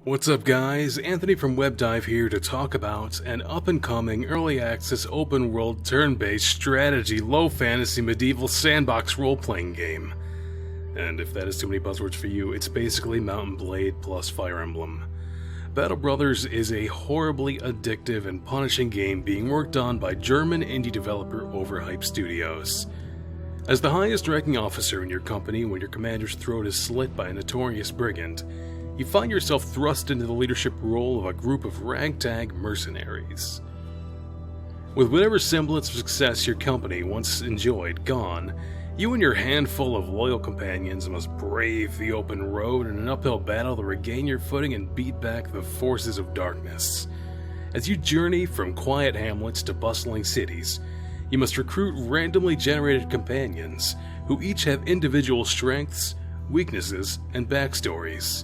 What's up guys, Anthony from WebDive here to talk about an up-and-coming early access open-world turn-based strategy low fantasy medieval sandbox role-playing game. And if that is too many buzzwords for you, it's basically Mount and Blade plus Fire Emblem. Battle Brothers is a horribly addictive and punishing game being worked on by German indie developer Overhype Studios. As the highest ranking officer in your company when your commander's throat is slit by a notorious brigand, you find yourself thrust into the leadership role of a group of ragtag mercenaries. With whatever semblance of success your company once enjoyed gone, you and your handful of loyal companions must brave the open road in an uphill battle to regain your footing and beat back the forces of darkness. As you journey from quiet hamlets to bustling cities, you must recruit randomly generated companions who each have individual strengths, weaknesses, and backstories.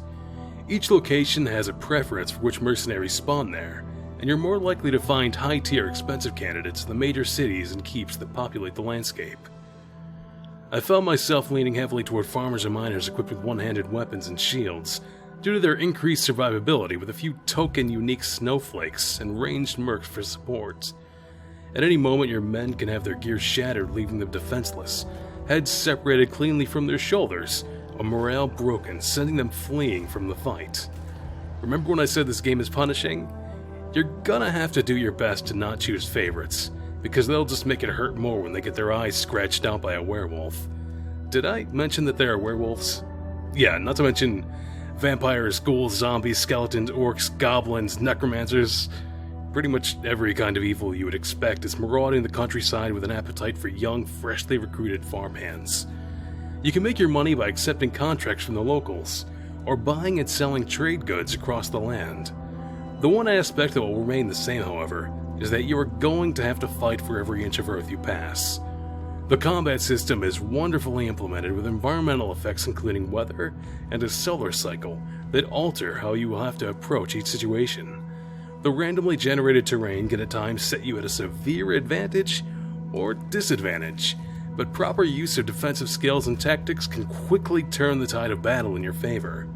Each location has a preference for which mercenaries spawn there, and you're more likely to find high-tier expensive candidates in the major cities and keeps that populate the landscape. I found myself leaning heavily toward farmers and miners equipped with one-handed weapons and shields, due to their increased survivability with a few token unique snowflakes and ranged mercs for support. At any moment your men can have their gear shattered, leaving them defenseless, heads separated cleanly from their shoulders, or morale broken, sending them fleeing from the fight. Remember when I said this game is punishing? You're gonna have to do your best to not choose favorites, because they'll just make it hurt more when they get their eyes scratched out by a werewolf. Did I mention that there are werewolves? Yeah, not to mention vampires, ghouls, zombies, skeletons, orcs, goblins, necromancers. Pretty much every kind of evil you would expect is marauding the countryside with an appetite for young, freshly recruited farmhands. You can make your money by accepting contracts from the locals, or buying and selling trade goods across the land. The one aspect that will remain the same, however, is that you are going to have to fight for every inch of earth you pass. The combat system is wonderfully implemented with environmental effects including weather and a solar cycle that alter how you will have to approach each situation. The randomly generated terrain can at times set you at a severe advantage or disadvantage, but proper use of defensive skills and tactics can quickly turn the tide of battle in your favor.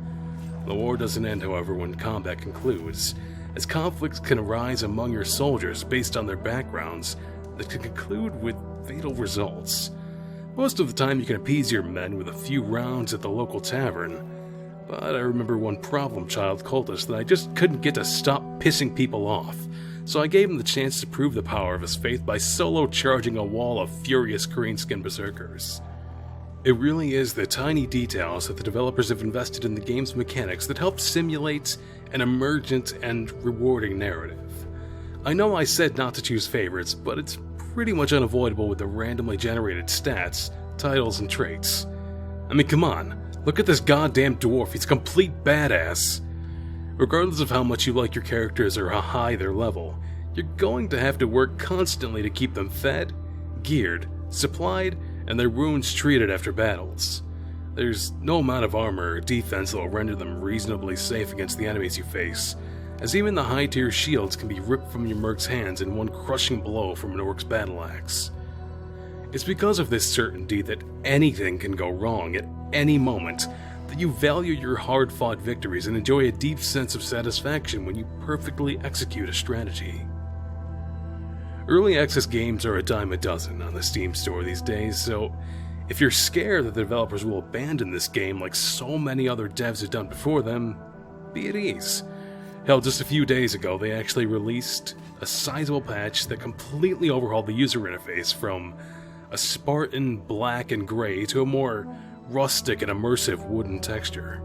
The war doesn't end, however, when combat concludes, as conflicts can arise among your soldiers based on their backgrounds that can conclude with fatal results. Most of the time you can appease your men with a few rounds at the local tavern, but I remember one problem child cultist that I just couldn't get to stop pissing people off, so I gave him the chance to prove the power of his faith by solo charging a wall of furious green-skinned berserkers. It really is the tiny details that the developers have invested in the game's mechanics that help simulate an emergent and rewarding narrative. I know I said not to choose favorites, but it's pretty much unavoidable with the randomly generated stats, titles, and traits. I mean, come on, look at this goddamn dwarf, he's a complete badass. Regardless of how much you like your characters or how high their level, you're going to have to work constantly to keep them fed, geared, supplied, and their wounds treated after battles. There's no amount of armor or defense that will render them reasonably safe against the enemies you face, as even the high-tier shields can be ripped from your merc's hands in one crushing blow from an orc's battle axe. It's because of this certainty that anything can go wrong at any moment that you value your hard-fought victories and enjoy a deep sense of satisfaction when you perfectly execute a strategy. Early access games are a dime a dozen on the Steam store these days, so if you're scared that the developers will abandon this game like so many other devs have done before them, be at ease. Hell, just a few days ago they actually released a sizable patch that completely overhauled the user interface from a Spartan black and gray to a more rustic and immersive wooden texture.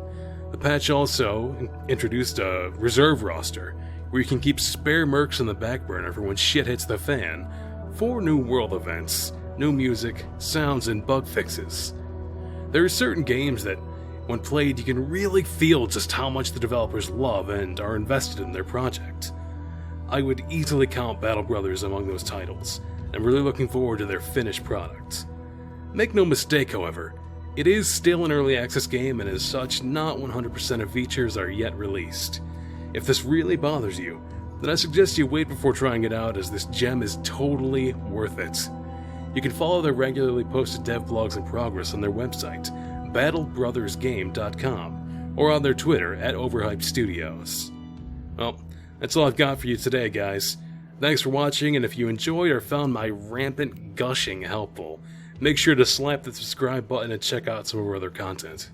The patch also introduced a reserve roster, where you can keep spare mercs on the back burner for when shit hits the fan, 4 new world events, new music, sounds, and bug fixes. There are certain games that, when played, you can really feel just how much the developers love and are invested in their project. I would easily count Battle Brothers among those titles, and I'm really looking forward to their finished product. Make no mistake, however, it is still an early access game, and as such, not 100% of features are yet released. If this really bothers you, then I suggest you wait before trying it out, as this gem is totally worth it. You can follow their regularly posted dev blogs in progress on their website, battlebrothersgame.com, or on their Twitter at Overhyped Studios. Well, that's all I've got for you today, guys. Thanks for watching, and if you enjoyed or found my rampant gushing helpful, make sure to slap the subscribe button and check out some of our other content.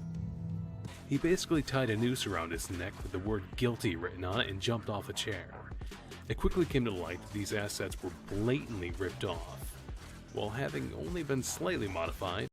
He basically tied a noose around his neck with the word guilty written on it and jumped off a chair. It quickly came to light that these assets were blatantly ripped off, while having only been slightly modified.